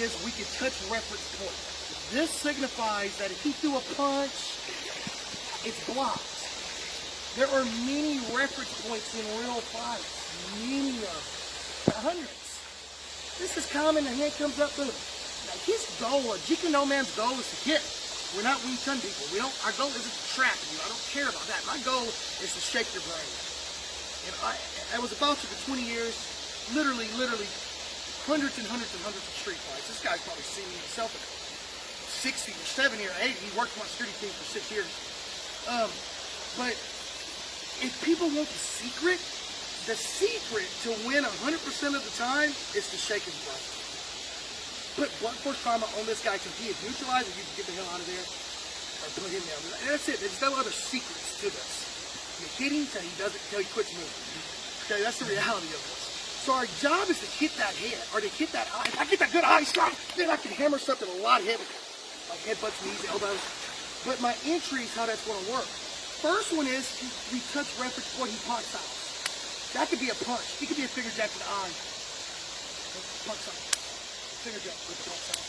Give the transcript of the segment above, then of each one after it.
is we can touch reference point. This signifies that if he threw a punch, it's blocked. There are many reference points in real fights, many of them, hundreds. This is common, the hand comes up, boom. Now his goal, Jeet Kune Do man's goal is to hit. We're not Wing Chun people. Our goal isn't to trap you. I don't care about that. My goal is to shake your brain. And I was a boxer for 20 years, literally hundreds and hundreds and hundreds of street fights. This guy's probably seen me himself at 60 or 70 or 80. He worked for my security team for 6 years. But if people want the secret to win 100% of the time is to shake his brain. Put blunt force trauma on this guy because he is neutralized and you can get the hell out of there or put him down. And that's it. There's no other secrets to this. You hit him till he quits moving. Okay, that's the reality of this. So our job is to hit that head, or to hit that eye. If I get that good eye strike, then I can hammer something a lot heavier. Like headbutts, knees, elbows. But my entry is how that's going to work. First one is we touch reference point, he punch out. That could be a punch. It could be a finger jack to the eye. Punch out. Finger jack with the punch out.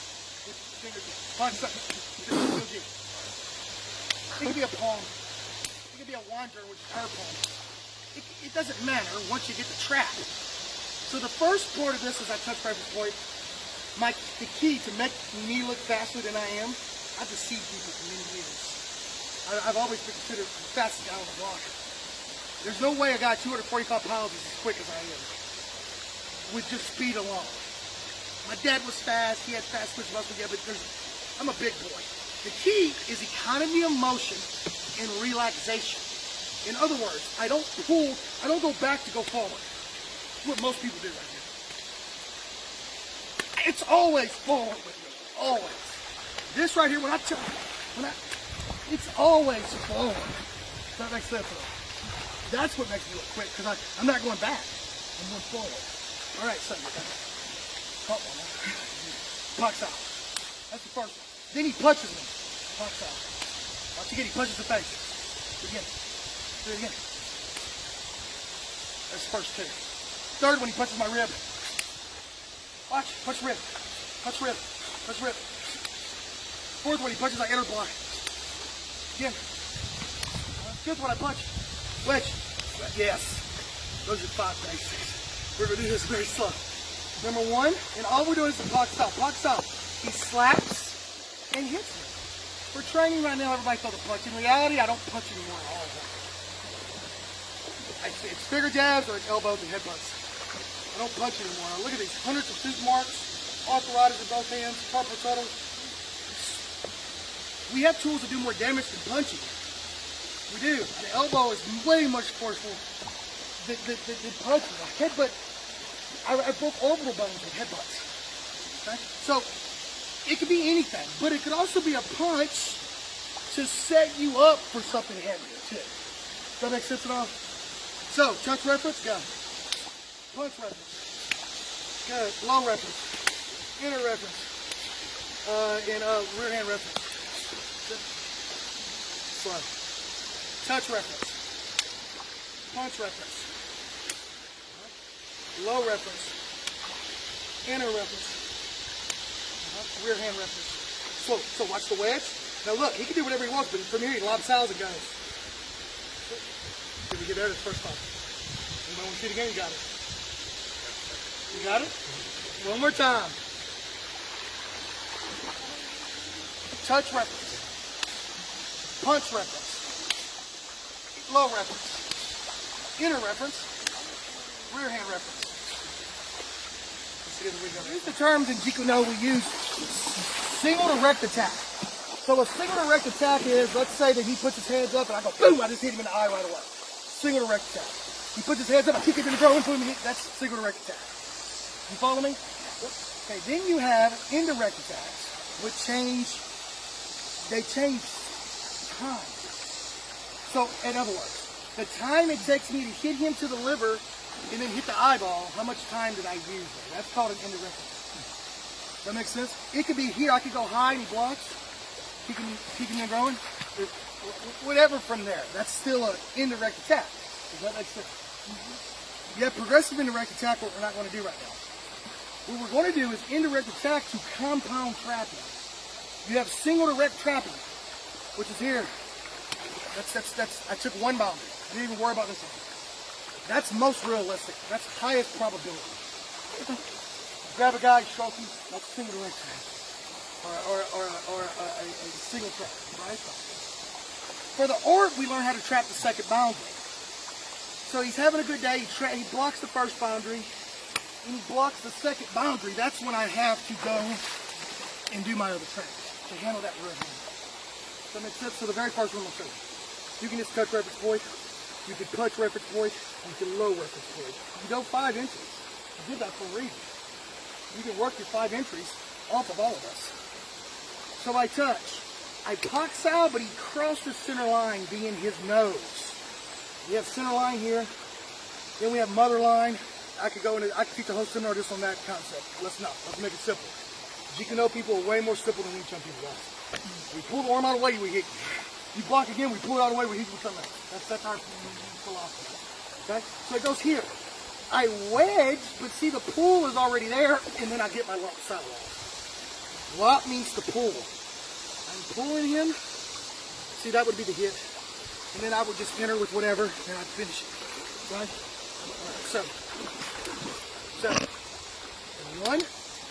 Finger jack. Punch out. It could be a palm. It could be a wander, which is her palm. It doesn't matter once you get the trap. So the first part of this is I touch reference point. The key to make me look faster than I am, I've deceived people for many years. I've always been considered the fastest guy on the block. There's no way a guy 245 pounds is as quick as I am with just speed alone. My dad was fast, he had fast twitch muscle, yeah, but I'm a big boy. The key is economy of motion and relaxation. In other words, I don't go back to go forward. What most people do right here. It's always forward with me, always. This right here, it's always forward. Does that make sense at all? That's what makes me look quick, because I'm not going back. I'm going forward. All right, son, you're done. Come on, man. Pucks out. That's the first one. Then he punches me. Pucks out. Watch again, he punches the face. Do it again. Do it again. That's the first two. Third one, he punches my rib. Watch, punch rib. Punch rib. Punch rib. Fourth one, he punches my inner block. Again. Fifth one, I punch. Wedge. Yes. Those are 5 basics. We're going to do this very slow. Number one, and all we're doing is the block stop. Block stop. He slaps and hits me. For training right now, everybody throws a punch. In reality, I don't punch anymore at all. It's finger jabs or it's elbows and headbutts. I don't punch anymore. Now look at these hundreds of tooth marks, arthritis in both hands, carpal tunnel. We have tools to do more damage than punching. We do. The elbow is way much forceful than punching. A headbutt, I broke orbital bones with headbutts. Okay? So it could be anything, but it could also be a punch to set you up for something heavier too. Does that make sense at all? So, touch reference, go. Punch reference. Good. Low reference. Inner reference. And rear hand reference. Slow. Touch reference. Punch reference. Low reference. Inner reference. Rear hand reference. Slow. So watch the wedge. Now look, he can do whatever he wants, but from here he lobs howls and goes. Did we get there this first time? Anybody want to see it again? You got it. You got it? One more time. Touch reference. Punch reference. Low reference. Inner reference. Rear hand reference. Let's see if we go. Here's the terms in Jeet Kune Do we use. Single direct attack. So a single direct attack is, let's say that he puts his hands up and I go boom, I just hit him in the eye right away. Single direct attack. He puts his hands up, I kick him in the throat, boom, that's single direct attack. You follow me? Okay, then you have indirect attacks, which they change time. So, in other words, the time it takes me to hit him to the liver and then hit the eyeball, how much time did I use there? That's called an indirect attack. That makes sense? It could be here, I could go high and he blocks, keeping him going, whatever from there. That's still an indirect attack. Does that make sense? You have progressive indirect attack, what we're not going to do right now. What we're going to do is indirect attack to compound trapping. You have single direct trapping, which is here. I took one boundary. I didn't even worry about this one. That's most realistic. That's highest probability. Grab a guy's trophy, that's single direct trap. Or a single trap, right? For the orc, we learn how to trap the second boundary. So he's having a good day, he blocks the first boundary, and he blocks the second boundary. That's when I have to go and do my other trap to handle that rear hand. Does that make sense? So the very first one will show you. You can just touch reference point, you can touch reference point, you can low reference point. You go 5 entries. You did that for a reason. You can work your 5 entries off of all of us. So I touch. I box out, but he crossed the center line being his nose. We have center line here. Then we have mother line. I could teach a whole seminar just on that concept. Let's make it simple. Jikano people are way more simple than Wing Chun people guys. We pull the arm out of the way, we hit. You block again, we pull it out of the way, we hit with something else. That's our philosophy. Okay? So it goes here. I wedge, but see the pull is already there, and then I get my lump saddle off. Lop means to pull. I'm pulling him. See, that would be the hit. And then I would just enter with whatever, and I'd finish it. Right? So. And 1,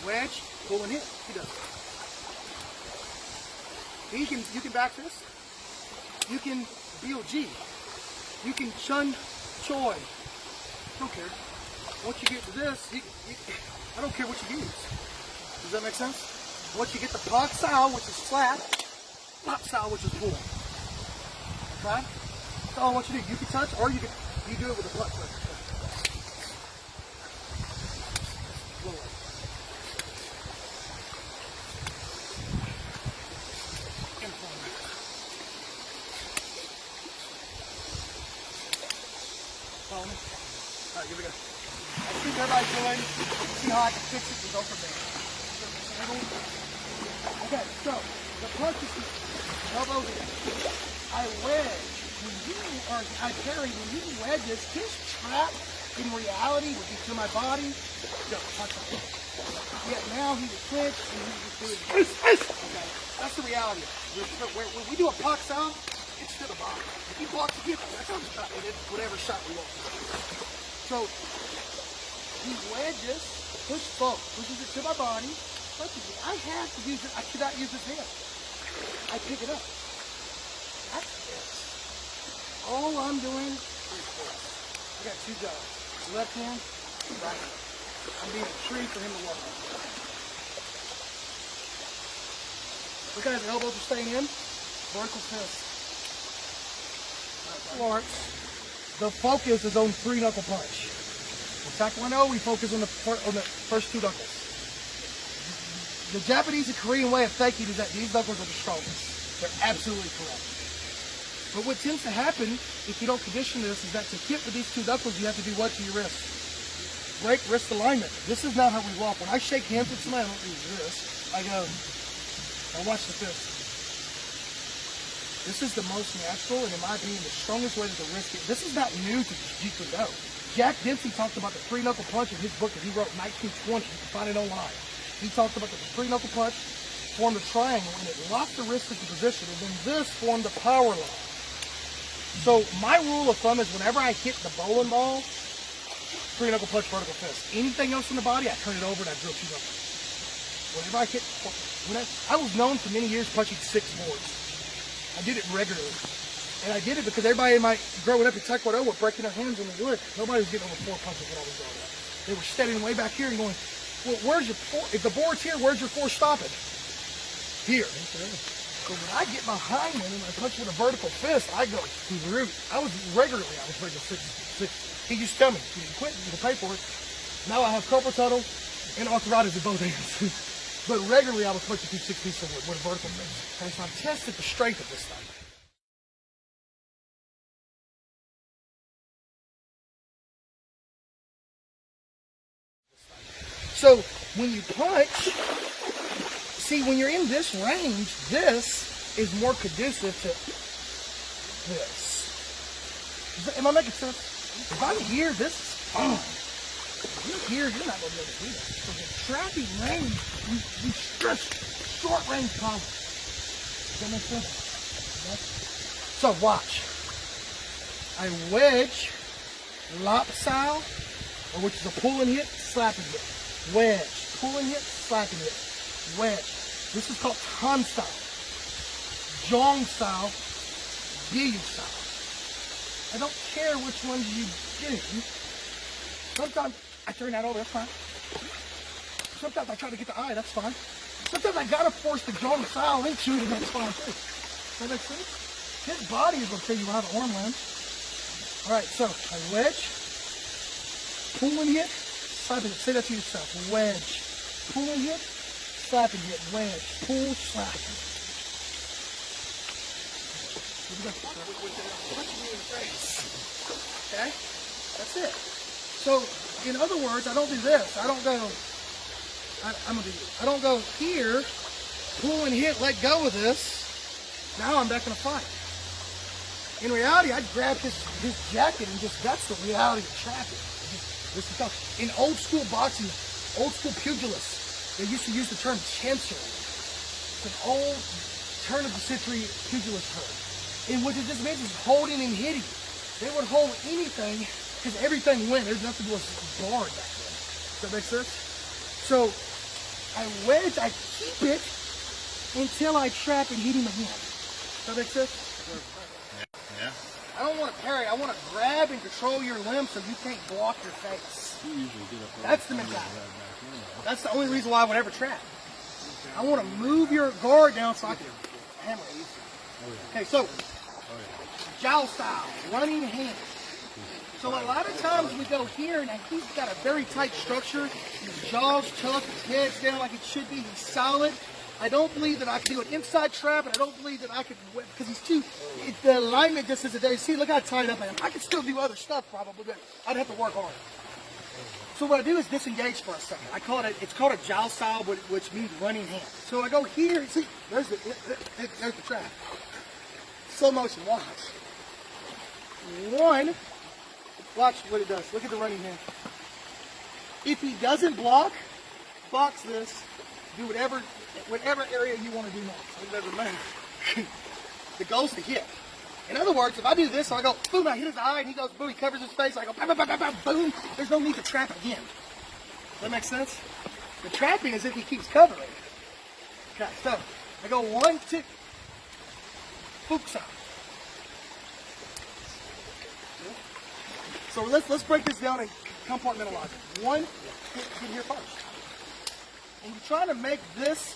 wedge, pull and hit. He does it. You can back fist. You can BOG. You can Chun Choi. Don't care. Once you get to this, I don't care what you use. Does that make sense? Once you get the Pak Sao, which is flat, Pak Sao, which is pull. Okay? That's all I want you to do. You can touch, or you do it with a butt flip. Follow me? Alright, here we go. I think everybody's doing. See how I can fix it and go from there. Okay, so the punch is elbows in. I wedge. I parry. When you wedges, his trap in reality would be to my body. Go, punch him. Yet now he would clinch and he would do it. Okay, that's the reality. When we do a Pak Sao, it's to the body. If you block the hip, that's how we shot with it, whatever shot we want. So he wedges, pushes it to my body, touches it. I have to use it. I cannot use his hand. I pick it up. That's this. All I'm doing is this. I got 2 jobs. Left hand, right hand. I'm being a tree for him to walk on. Look at his elbows are staying in. Vertical fist. Lawrence, the focus is on 3 knuckle punch. In Taekwondo, we focus on the first 2 knuckles. The Japanese and Korean way of thinking is that these knuckles are the strongest. They're absolutely correct. But what tends to happen, if you don't condition this, is that to hit with these 2 knuckles, you have to do what to your wrist? Break wrist alignment. This is not how we walk. When I shake hands with somebody, I don't use this. I go, I watch the fist. This is the most natural, and in my opinion, the strongest way to the wrist. This is not new to Jiu-Jitsu. Jack Dempsey talked about the 3-knuckle punch in his book that he wrote in 1920. You can find it online. He talked about the 3-knuckle punch, formed a triangle, and it locked the wrist into position, and then this formed the power line. So my rule of thumb is whenever I hit the bowling ball, 3-knuckle punch, vertical fist. Anything else in the body, I turn it over and I drill 2 knuckles. Whenever I hit, I was known for many years punching 6 boards. I did it regularly. And I did it because everybody in my, growing up in Taekwondo were breaking their hands when they would. Nobody was getting over 4 punches when I was growing up. They were standing way back here and going, well, where's your 4? If the board's here, where's your 4 stopping? Here. So when I get behind him and I punch with a vertical fist, I go through the roof. I was breaking 6. He used to tell me, you can quit, you can pay for it. Now I have carpal tunnel and arthritis in both hands. But regularly I was punching through 6 pieces with a vertical fist. Okay, so I tested the strength of this thing. So when you punch, see, when you're in this range, this is more conducive to this. Am I making sense? If I'm here, this is fine. You're here, you're not going to be able to do that. So the trapping range, you stress short range power. Does that make sense? Okay. So watch. I wedge, lop style, which is a pull and hit, slap and hit. Wedge, pull and hit, slap and hit. Wedge. This is called Han style. Jong style, Billy style. I don't care which one you do. Sometimes I turn that over, that's fine. Sometimes I try to get the eye, that's fine. Sometimes I gotta force the Jong style into it, and that's fine too. Does that make sense? His body is gonna tell you how the arm lands. Alright, so I wedge, pull and hit, slap and hit. Say that to yourself. Wedge, pull and hit, slap and hit. Wedge, pull, slap. Okay? That's it. So, in other words, I don't do this. I don't go, I'm gonna do this. I don't go here, pull and hit, let go of this. Now I'm back in a fight. In reality, I'd grab his jacket and just, that's the reality of trapping. This is tough. In old school boxing, old school pugilists, they used to use the term chancery. It's an old turn of the century pugilist term. And what it just means is holding and hitting. They would hold anything because everything went. There's nothing was barred back then. Does that make sense? So I wedge, I keep it until I trap and hit him again. Does that make sense? Yeah. I don't want to parry. I want to grab and control your limb so you can't block your face. You usually get up. That's the mentality. That's the only reason why I would ever trap. I want to move your guard down so I can hammer it. Okay, so jowl style, running hand. So a lot of times we go here, and he's got a very tight structure. His jaw's tucked, his head's down like it should be. He's solid. I don't believe that I can do an inside trap, and I don't believe that I could, because he's too, the alignment just isn't there. See, look how tight up I am. I could still do other stuff probably, but I'd have to work hard. So what I do is disengage for a second. I call it, it's called a jowl style, which means running hand. So I go here, see, there's the trap. Slow motion, watch. One, watch what it does. Look at the running hand. If he doesn't block, box this, do whatever area you want to do next. It doesn't matter. The goal's to hit. In other words, if I do this, so I go, boom, I hit his eye, and he goes, boom, he covers his face, I go, bam, bam, bam, bam, boom, there's no need to trap again. Does that make sense? The trapping is if he keeps covering. Okay, so I go 1, 2, Fukusa. So let's break this down and compartmentalize it. One, get here first. And you're trying to make this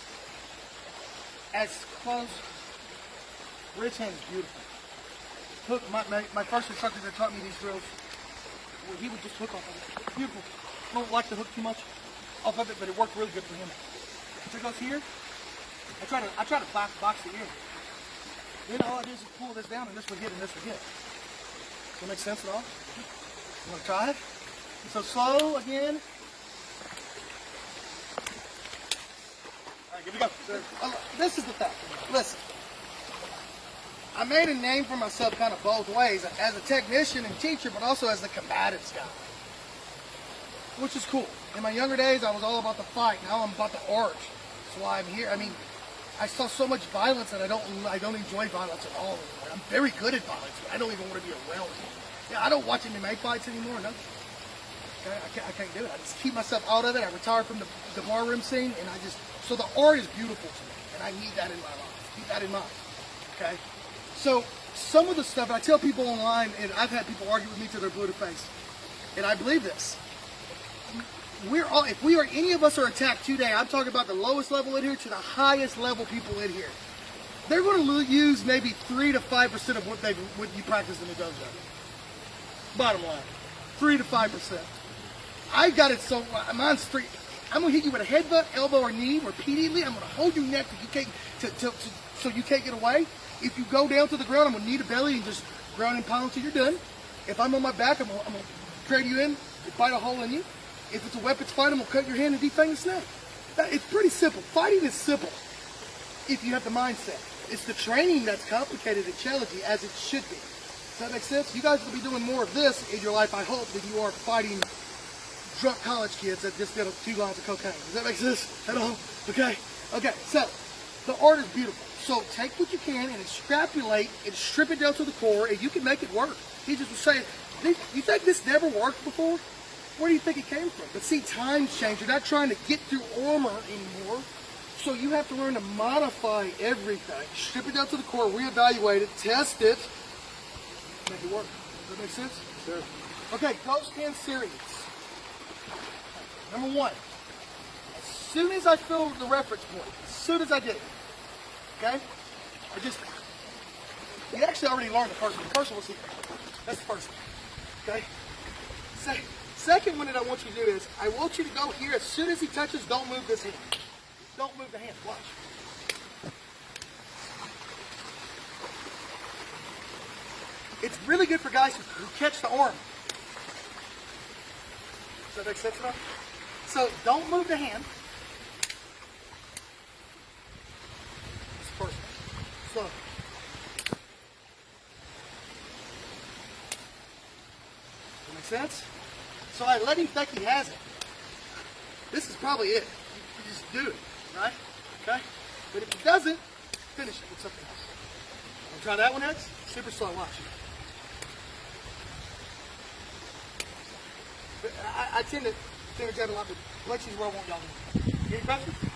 as close. Rich hand is beautiful. Hook, my first instructor that taught me these drills, he would just hook off of it. Beautiful. I don't like to hook too much off of it, but it worked really good for him. So it goes here. I try to box the ear. Then all I do is just pull this down, and this would hit, and this would hit. Does that make sense at all? You want to try it? So slow again. All right, here we go. This is the thing. Listen. I made a name for myself kind of both ways, as a technician and teacher, but also as the combative guy, which is cool. In my younger days, I was all about the fight. Now I'm about the art. That's why I'm here. I mean, I saw so much violence that I don't enjoy violence at all anymore. I'm very good at violence, but I don't even want to be around it. Yeah, I don't watch MMA fights anymore. No. Okay, I can't do it. I just keep myself out of it. I retired from the barroom scene, and so the art is beautiful to me, and I need that in my life. Keep that in mind. Okay. So some of the stuff, I tell people online, and I've had people argue with me till they're blue to face, and I believe this. If any of us are attacked today, I'm talking about the lowest level in here to the highest level people in here. They're going to use maybe 3 to 5% of what you practice in the dojo. Bottom line, 3 to 5%. I got it so mine's 3. I'm going to hit you with a headbutt, elbow, or knee repeatedly. I'm going to hold your neck so you can't get away. If you go down to the ground, I'm going to knee to belly and just ground and pound until you're done. If I'm on my back, I'm going to trade you in, bite a hole in you. If it's a weapons fight, I'm going to cut your hand and defang the snake. It's pretty simple. Fighting is simple if you have the mindset. It's the training that's complicated and challenging, as it should be. Does that make sense? You guys will be doing more of this in your life, I hope, than you are fighting drunk college kids that just did 2 lines of cocaine. Does that make sense at all? Okay? Okay, so the art is beautiful. So take what you can and extrapolate and strip it down to the core, and you can make it work. He just was saying, you think this never worked before? Where do you think it came from? But see, times change. You're not trying to get through armor anymore. So you have to learn to modify everything. Strip it down to the core, reevaluate it, test it, make it work. Does that make sense? Sure. Okay, ghost hand series. Number 1. As soon as I feel the reference point, as soon as I get it, okay? You actually already learned the first one. The first one was here. That's the first one. Okay? Second one that I want you to do is, I want you to go here. As soon as he touches, don't move this hand. Don't move the hand. Watch. It's really good for guys who catch the arm. Does that make sense enough? So don't move the hand. That's the first one. Slow. Does that make sense? So I let him think he has it. This is probably it. You just do it, right? Okay? But if he doesn't, finish it with something else. Want to try that one next? Super slow, watch. I tend to think of that a lot, but Lexi's where I want y'all to. Any questions?